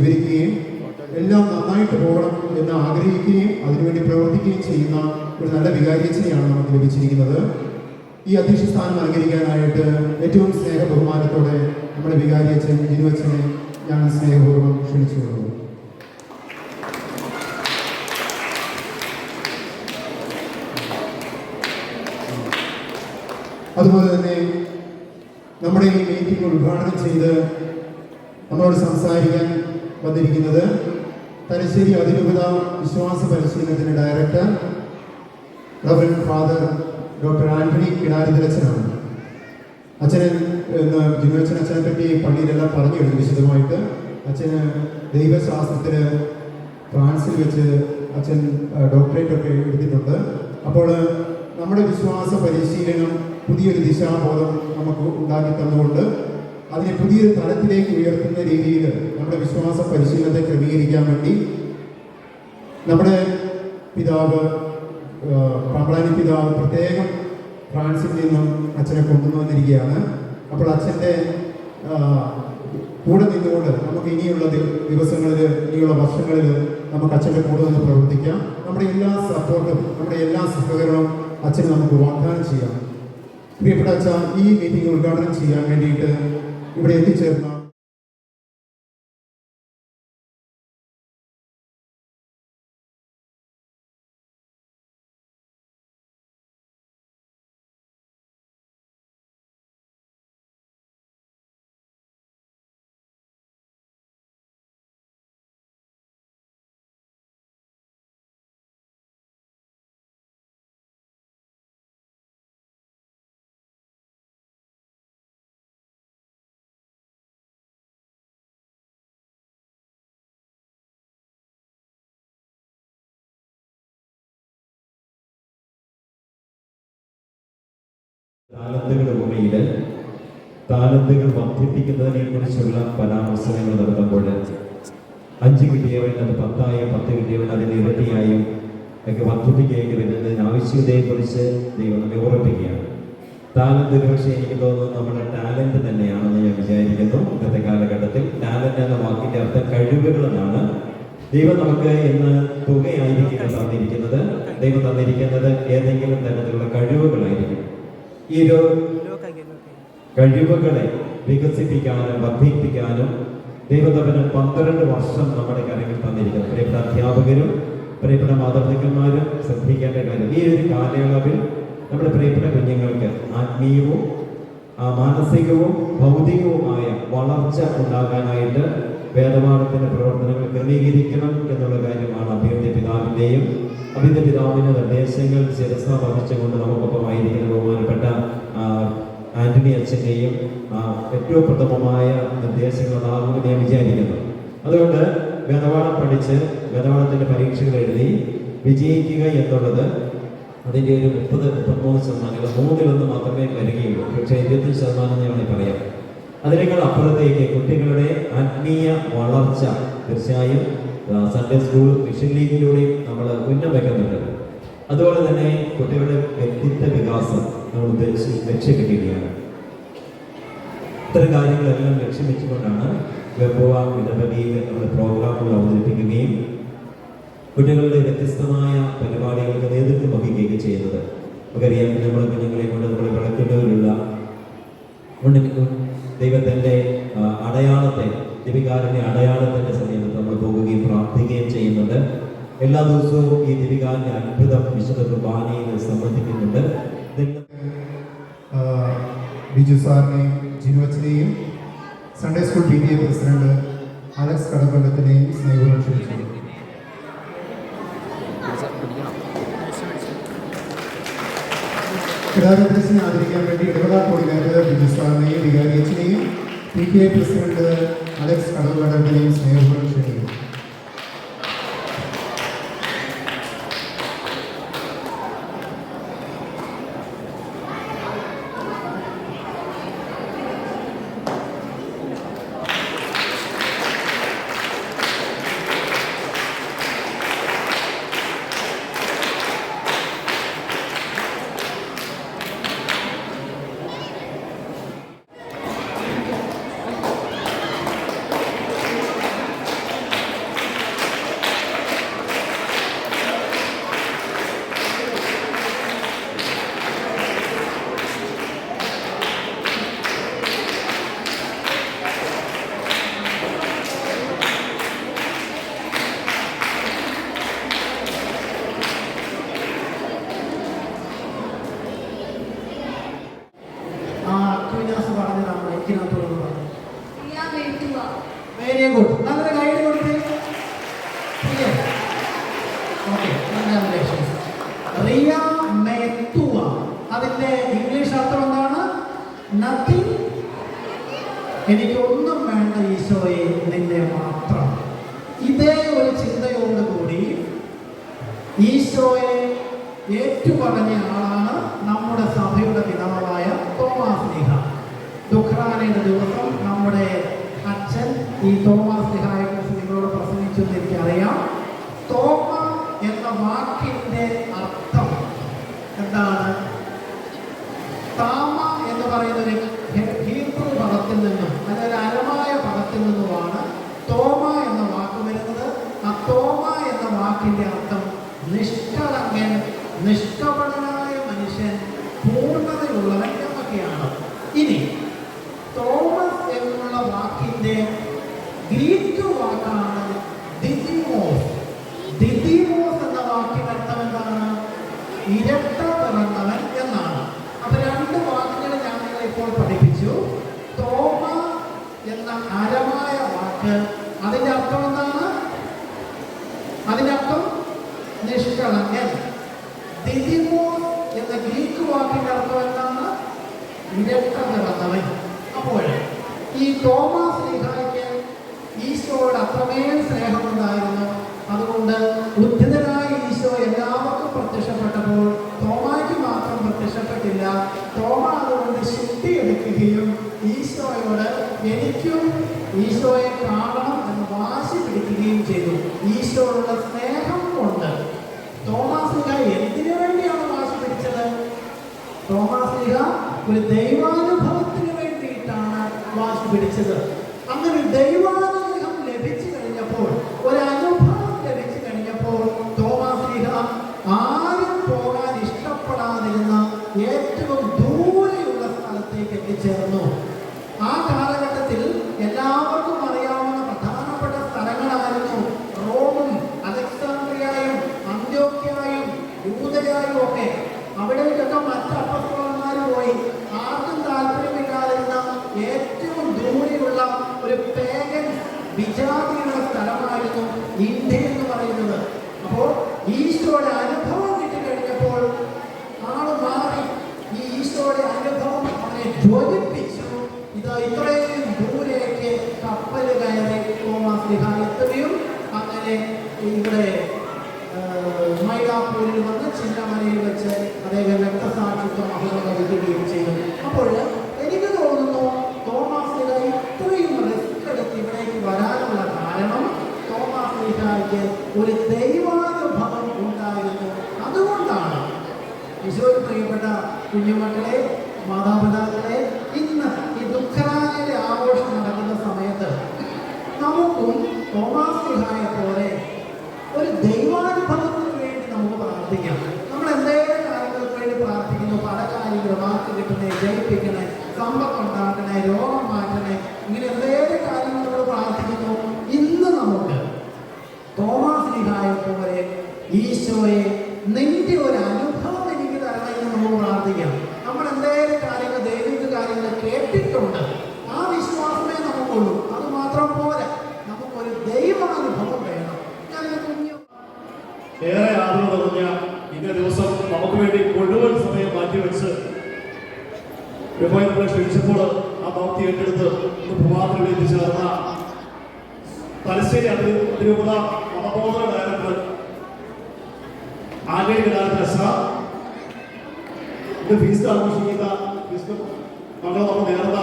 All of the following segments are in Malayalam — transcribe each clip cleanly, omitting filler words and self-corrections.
സ്വീകരിക്കുകയും എല്ലാം നന്നായിട്ട് പോകണം എന്ന് ആഗ്രഹിക്കുകയും അതിനുവേണ്ടി പ്രവർത്തിക്കുകയും ചെയ്യുന്ന ഒരു നല്ല വികാരിയച്ഛനെയാണ് നമുക്ക് ലഭിച്ചിരിക്കുന്നത്. ഈ അധ്യക്ഷ സ്ഥാനം അലങ്കരിക്കാനായിട്ട് ഏറ്റവും സ്നേഹ ബഹുമാനത്തോടെ നമ്മുടെ വികാരിയച്ഛൻ ജിനുവച്ഛനെ ഞാൻ സ്നേഹപൂർവ്വം ക്ഷണിച്ചുകൊള്ളുന്നു. അതുപോലെ തന്നെ നമ്മുടെ ഈ മീറ്റിംഗ് ഉദ്ഘാടനം ചെയ്ത് നമ്മളോട് സംസാരിക്കാൻ വന്നിരിക്കുന്നത് തലശ്ശേരി അതിരൂപത വിശ്വാസ പരിശീലനത്തിൻ്റെ director reverend father doctor Antony കിടാരിതലച്ചനാണ്. അച്ഛന് ജിനുവച്ചൻ അച്ഛനെ പറ്റി പള്ളിയിലെല്ലാം പറഞ്ഞു കഴിഞ്ഞു വിശദമായിട്ട്. അച്ഛന് ദൈവശാസ്ത്രത്തിൽ ഫ്രാൻസിൽ വെച്ച് അച്ഛൻ ഡോക്ടറേറ്റ് ഒക്കെ എടുത്തിട്ടുണ്ട്. അപ്പോൾ നമ്മുടെ വിശ്വാസ പരിശീലനം പുതിയൊരു ദിശാബോധം നമുക്ക് ഉണ്ടാക്കി തന്നുകൊണ്ട് അതിനെ പുതിയൊരു തലത്തിലേക്ക് ഉയർത്തുന്ന രീതിയിൽ നമ്മുടെ വിശ്വാസ പരിശീലനത്തെ ക്രമീകരിക്കാൻ വേണ്ടി നമ്മുടെ പിതാവ് പാമ്പളാനി പിതാവ് പ്രത്യേകം ഫ്രാൻസിൽ നിന്നും അച്ഛനെ കൊണ്ടുവന്നിരിക്കുകയാണ്. അപ്പോൾ അച്ഛൻ്റെ കൂടെ നിന്നുകൊണ്ട് നമുക്ക് ഇനിയുള്ള ദിവസങ്ങളിൽ ഇനിയുള്ള വർഷങ്ങളിൽ നമുക്ക് അച്ഛൻ്റെ കൂടെ നിന്ന് പ്രവർത്തിക്കാം. നമ്മുടെ എല്ലാ സപ്പോർട്ടും നമ്മുടെ എല്ലാ സഹകരണവും അച്ഛന് നമുക്ക് വാഗ്ദാനം ചെയ്യാം. പ്രിയപ്പെട്ട അച്ഛ, ഈ മീറ്റിംഗ് ഉദ്ഘാടനം ചെയ്യാൻ വേണ്ടിയിട്ട് ഇവിടെ എത്തിച്ചേർന്ന താലന്തുകളുടെ ഭൂമിയിൽ താലന്തുകൾ വർദ്ധിപ്പിക്കുന്നതിനെ കുറിച്ചുള്ള പരാമർശനങ്ങൾ നടത്തുമ്പോൾ 5 കിട്ടിയവൻ അത് 10 10 കിട്ടിയവൻ അതിന് ഇരട്ടിയായും ഒക്കെ വർദ്ധിപ്പിക്കേണ്ടി വരുന്നതിന് ആവശ്യകതയെക്കുറിച്ച് ദൈവം നമ്മെ ഓർമ്മിപ്പിക്കുകയാണ്. താലന്തുകൾ പക്ഷേ എനിക്ക് തോന്നുന്നു നമ്മുടെ ടാലന്റ് തന്നെയാണെന്ന് ഞാൻ വിചാരിക്കുന്നു. ഇന്നത്തെ കാലഘട്ടത്തിൽ ടാലന്റ് എന്ന വാക്കിന്റെ അർത്ഥം കഴിവുകൾ എന്നാണ്. ദൈവം നമുക്ക് ഇന്ന് തുകയായിരിക്കും തന്നിരിക്കുന്നത്. ദൈവം തന്നിരിക്കുന്നത് ഏതെങ്കിലും തരത്തിലുള്ള കഴിവുകളായിരിക്കും. ഈ ഒരു കഴിവുകളെ വികസിപ്പിക്കാനും വർദ്ധിപ്പിക്കാനും ദൈവതപനം 12 വർഷം നമ്മുടെ കാര്യങ്ങൾ തന്നിരിക്കുന്നു. പ്രിയപ്പെട്ട അധ്യാപകരും പ്രിയപ്പെട്ട മാതാപിതാക്കന്മാരും ശ്രദ്ധിക്കേണ്ട കാര്യം, ഈ ഒരു കാലയളവിൽ നമ്മുടെ പ്രിയപ്പെട്ട കുഞ്ഞുങ്ങൾക്ക് ആത്മീയവും മാനസികവും ഭൗതികവുമായ വളർച്ച ഉണ്ടാകാനായിട്ട് വേദപാഠത്തിന്റെ പ്രവർത്തനങ്ങൾ ക്രമീകരിക്കണം എന്നുള്ള കാര്യമാണ് അഭിവന്യ പിതാവിൻ്റെയും അഭിവന്യ പിതാവിൻ്റെ നിർദ്ദേശങ്ങൾ ശിരസ വഹിച്ചുകൊണ്ട് നമുക്കൊപ്പമായിരിക്കുന്ന ബഹുമാനപ്പെട്ട ആന്റണി അച്ഛൻ്റെയും ഏറ്റവും പ്രഥമമായ നിർദ്ദേശങ്ങളാകുമെന്ന് ഞാൻ വിചാരിക്കുന്നു. അതുകൊണ്ട് വേദപാഠം പഠിച്ച് വേദപാഠത്തിൻ്റെ പരീക്ഷകൾ എഴുതി വിജയിക്കുക എന്നുള്ളത് അതിൻ്റെ ഒരു 30-33% 3-1 മാത്രമേ വരികയുള്ളൂ. പക്ഷേ 25% ഞാൻ പറയാം. അതിനേക്കാൾ അപ്പുറത്തേക്ക് കുട്ടികളുടെ ആത്മീയ വളർച്ച തീർച്ചയായും സൺഡേ സ്കൂൾ മിഷൻ ലീഗിലൂടെയും നമ്മൾ ഉന്നം വയ്ക്കുന്നുണ്ട്. അതുപോലെ തന്നെ കുട്ടികളുടെ വ്യക്തിത്വ വികാസം നമ്മൾ ലക്ഷ്യമിടുകയാണ്. ഇത്തരം കാര്യങ്ങളെല്ലാം ലക്ഷ്യം വെച്ചുകൊണ്ടാണ് വെബോവ ഇടവകയിൽ നമ്മൾ പ്രോഗ്രാമുകൾ അവതരിപ്പിക്കുകയും കുട്ടികളുടെ വ്യത്യസ്തമായ പരിപാടികൾക്ക് നേതൃത്വം വഹിക്കുകയും ചെയ്യുന്നത്. നമുക്കറിയാം, നമ്മൾ കുഞ്ഞുങ്ങളെ കൊണ്ട് നമ്മൾ വിളക്കുന്നവരുള്ള ദൈവത്തിൻ്റെ അടയാളത്തെ ദിവികാരൻ്റെ അടയാളത്തിൻ്റെ സമയത്ത് നമ്മൾ പോകുകയും പ്രാർത്ഥിക്കുകയും ചെയ്യുന്നുണ്ട്. എല്ലാ ദിവസവും ഈ ദിവികാരൻ്റെ അത്ഭുതം വിശുദ്ധ കുർബാനയിൽ സംബന്ധിക്കുന്നുണ്ട്. ബിജു സാറിനെയും ജിനുവച്ചനെയും Sunday school PTA president Alex കടപ്പള്ളത്തിനെയും സ്നേഹപൂർവ്വം ക്ഷണിച്ചു. കിടാരത്തിനെ ആദരിക്കാൻ വേണ്ടി ഇടവക കോർഡിനേറ്റർ ബിജു സാറിനെയും വികാരിയച്ഛനെയും PTA പ്രസിഡന്റ് അലക്സ് കടപ്പള്ളത്തിനെയും സ്നേഹപൂർവ്വം ക്ഷണിക്കുന്നു. ഈശോയെ ഏറ്റുപറഞ്ഞ ആളാണ് നമ്മുടെ സഭയുടെ പിതാവായ തോമാശ്ലീഹ. ദുഃഖാനയുടെ ദിവസം നമ്മുടെ അച്ഛൻ ഈ തോമാശ്ലീഹയെ കുറിച്ച് നിങ്ങളോട് പ്രസംഗിച്ചു എന്ന് എനിക്കറിയാം. തോമ എന്ന വാക്കിന്റെ അർത്ഥം എന്താണ്? താമ എന്ന് പറയുന്ന ഒരു ഹീബ്രു പദത്തിൽ നിന്നും അതായത് അരമായ പദത്തിൽ നിന്നുമാണ് തോമ എന്ന വാക്ക് വരുന്നത്. ആ തോമ എന്ന വാക്കിന്റെ അർത്ഥം നിഷ്കളങ്കൻ, നിഷ്കപടനായ മനുഷ്യൻ, പൂർണ്ണതയുള്ളവൻ എന്നൊക്കെയാണ്. ഇനി തോമസ് എന്നുള്ള വാക്കിന്റെ ഗ്രീക്ക് വാക്കാണ് ദിദിമോസ്. ദിദിമോസ് എന്ന വാക്കിന്റെ അർത്ഥം എന്താണ്? ഇരട്ട പിറന്നവൻ എന്നാണ്. അപ്പൊ രണ്ട് വാക്കുകൾ ഞാൻ നിങ്ങളെ ഇപ്പോൾ പഠിപ്പിച്ചു. തോമ എന്ന അരമായ വാക്ക്, അതിന്റെ അർത്ഥം എന്താണ്? അതിന്റെ അർത്ഥം നിഷ്കളങ്കൻ. ദിദിമോസ് എന്ന ഗ്രീക്ക് വാക്കിന്റെ അർത്ഥം എന്താണ്? ഇരട്ട പിറന്നവൻ. അപ്പോൾ ഈ തോമാശ്ലീഹായ്ക്ക് ഈശോയോട് അത്രമേൽ സ്നേഹമുണ്ടായിരുന്നു. അതുകൊണ്ട് ഉദ്ധിതനായ ഈശോ എല്ലാവർക്കും പ്രത്യക്ഷപ്പെട്ടപ്പോൾ തോമായ്ക്ക് മാത്രം പ്രത്യക്ഷപ്പെട്ടില്ല. തോമ അതുകൊണ്ട് ശുദ്ധിയെടുക്കുകയും ഈശോയോട് എനിക്കും ഈശോയെ കാണണം എന്ന് വാശി പിടിക്കുകയും ചെയ്തു. ഈശോയോടുള്ള സ്നേഹം കൊണ്ട് തോമാശ്ലീഹ എന്തിനു വേണ്ടിയാണ് വാശി പിടിച്ചത്? തോമാശ്ലീഹ ഒരു ദൈവാനുഭവത്തിന് വേണ്ടിയിട്ടാണ് വാശി പിടിച്ചത്. അങ്ങനെ ദൈവാനുഗ്രഹം ലഭിച്ചു കഴിഞ്ഞപ്പോൾ, ഒരു അനുഭവം ലഭിച്ചു കഴിഞ്ഞപ്പോൾ തോമാശ്ലീഹ ആരും പോകാൻ ഇഷ്ടപ്പെടാതിരുന്ന ഏറ്റവും ദൂരെയുള്ള സ്ഥലത്തേക്ക് എത്തിച്ചേർന്നു. ആ കാലഘട്ടത്തിൽ എല്ലാവർക്കും അറിയാവുന്ന പ്രധാനപ്പെട്ട സ്ഥലങ്ങളായിരുന്നു റോമും അലക്സാണ്ട്രിയയും അന്ത്യോക്യയും യൂദയായും ഒക്കെ. അവിടേക്കൊക്കെ മറ്റ് അപ്പസ്തലന്മാർ പോയി. ആർക്കും താല്പര്യമില്ലാതിരുന്ന ഏറ്റവും ദൂരെയുള്ള ഒരു പേഗൻ വിജാതിയുടെ സ്ഥലമായിരുന്നു ഇന്ത്യ എന്ന് പറയുന്നത്. അപ്പോൾ ഈശോയുടെ അനുഭവം കിട്ടിക്കഴിഞ്ഞപ്പോൾ ആള് മാറി. ഈ ഈശോയുടെ അനുഭവം അവനെ ജ്വലിപ്പിച്ചു. ഇത് ഇത്രയും ദൂരേക്ക് കപ്പൽ കയറി തോമാശ്ലീഹ എത്തുകയും അങ്ങനെ ഇവിടെ മൈലാപ്പൂരിൽ വന്ന് ചിന്നമനയിൽ വെച്ച് അദ്ദേഹം രക്തസാക്ഷിത്വം മഹത്വം വഹിക്കുകയും ചെയ്തു. അപ്പോൾ എനിക്ക് തോന്നുന്നു തോമാശ്ലീഹ ഇത്രയും റിസ്ക് എടുത്ത് ഇവിടേക്ക് വരാനുള്ള കാരണം തോമാശ്ലീഹയ്ക്ക് ഒരു ദൈവാനുഭവം ഉണ്ടായിരുന്നു. അതുകൊണ്ടാണ് ഈശോയിൽ പ്രിയപ്പെട്ട കുഞ്ഞുമക്കളെ, മാതാപിതാക്കളെ, ഇന്ന് ഈ ദുഃഖാനയുടെ ആഘോഷം നടക്കുന്ന സമയത്ത് നമുക്കും തോമാശ്ലീഹയെ പോലെ ഒരു ദൈവാനുഭവത്തിന് വേണ്ടി നമുക്ക് പ്രാർത്ഥിക്കാം. നമ്മൾ എന്തെങ്കിലും കാര്യങ്ങൾക്ക് വേണ്ടി പ്രാർത്ഥിക്കുന്നു. പല കാര്യങ്ങളും വാക്ക് കിട്ടണേ, ജയിപ്പിക്കണേ, സമ്പത്ത് ഉണ്ടാക്കണേ, രോഗം മാറ്റണേ, ഇങ്ങനെ എന്തെങ്കിലും കാര്യങ്ങൾ നമ്മൾ പ്രാർത്ഥിക്കുന്നു. ഇന്ന് നമുക്ക് തോമാശ്ലീഹയെ പോലെ ഈശോയെ നിന്റെ ഒരു അനുഭവം എനിക്ക് തരണം എന്ന് നമുക്ക് പ്രാർത്ഥിക്കാം. നമ്മൾ എന്തെങ്കിലും കാര്യങ്ങൾ, ദൈവിക കാര്യങ്ങൾ കേട്ടിട്ടുണ്ട്. ആ വിശ്വാസമേ നമുക്കുള്ളൂ. അത് മാത്രം പോരാ, നമുക്കൊരു ദൈവാനുഭവം വേണം. ഏറെ ആദരവ് നിറഞ്ഞ ഇന്നേ ദിവസം നമുക്ക് വേണ്ടി മുഴുവൻ സമയം മാറ്റിവെച്ച് നമ്മളെ ക്ഷണിച്ചപ്പോൾ ആ ദൗത്യം ഏറ്റെടുത്ത് പ്രഭാതത്തിൽ എത്തിച്ചേർന്ന തലശ്ശേരി അതിരൂപത മതബോധന ഡയറക്ടർ ആന്റണി കലാരസ, ഇത് ഫീസ്റ്റ് ആഘോഷിക്കുന്ന നമ്മൾ നേർന്ന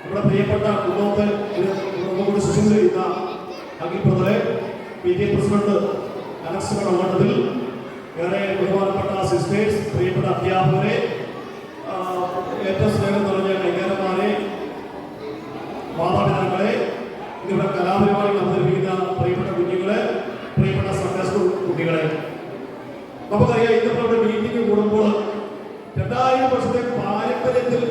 നമ്മുടെ പ്രിയപ്പെട്ട കുടുംബത്തെ കൂടി ശുശ്രൂഷ ചെയ്യുന്ന അഖിൽ ബ്രദറെ, PTA പ്രസിഡന്റ് അലക്സ് മണ്ഡലത്തിൽ ഏറെ ബഹുമാനപ്പെട്ട സിസ്റ്റേഴ്സ്, പ്രിയപ്പെട്ട അധ്യാപകരെ, ഏറ്റവും സ്നേഹം നിറഞ്ഞ കൈകാരന്മാരെ, മാതാപിതാക്കളെ, ഇവിടെ കലാപരിപാടികൾ അവതരിപ്പിക്കുന്ന പ്രിയപ്പെട്ട കുഞ്ഞുങ്ങളെ, പ്രിയപ്പെട്ട സൺഡേ സ്കൂൾ കുട്ടികളെ, നമുക്കറിയാം ഇന്നിപ്പോൾ ഇവിടെ മീറ്റിംഗ് കൂടുമ്പോൾ 2000 വർഷത്തെ പാരമ്പര്യത്തിൽ